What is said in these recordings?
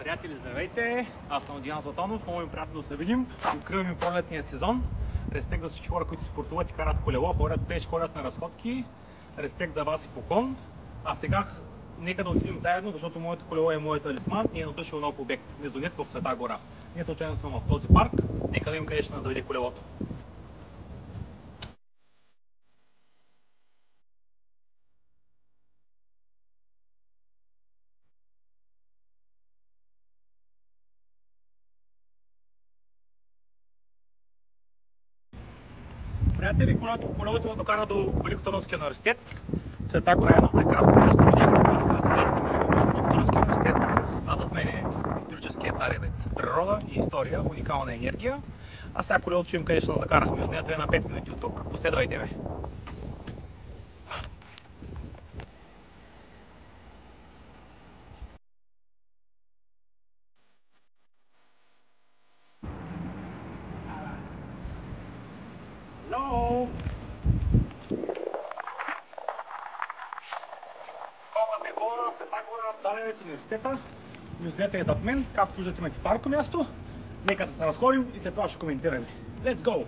Приятели, здравейте! Аз съм Диан Златанов, много ми приятно да се видим. Откриваме пролетния сезон. Респект за всички хора, които спортуват и карат колело, ходят пеш, ходят на разходки. Респект за вас и поклон. А сега нека да отидем заедно, защото моето колело е моят талисман и е надушил нов обект. Мезонет в Света гора. Ние случайно сме в този парк. Нека да видим къде ще нас заведе колелото. Приятели, колелото ме докара до Великотърновския университет. Света гора е едно прекрасно място. Видяхте това сега сме в Великотърновския университет. А зад мен е историческия царевец. Природа и история, уникална енергия. А сега колелото ще им къде ще нас закара. Междунето е на 5 минути от тук. Последвайте ме. Hello! Пълната хора, Света гора, царевец, университета. Междунето е зад мен. Както виждате, имате парко място. Нека да се разходим и след това ще коментираме. Let's go!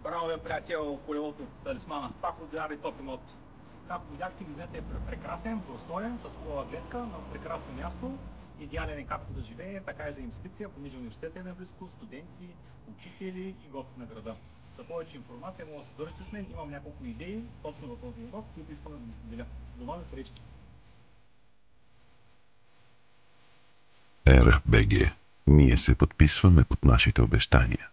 Браво бе, приятел, колелото, талисмана. Пак от и топ имот. Както видяхте, видите е прекрасен, простоен, с хубава гледка, на прекрасно място. Идеален е както за живее, така и за инвестиция, понеже университетът е наблизко, студенти, учители и гости на града. За повече информация може да се свържете с мен, имам няколко идеи точно в този въпрос, които искам да ви споделя. До нови срещи! РБГ. Ние се подписваме под нашите обещания.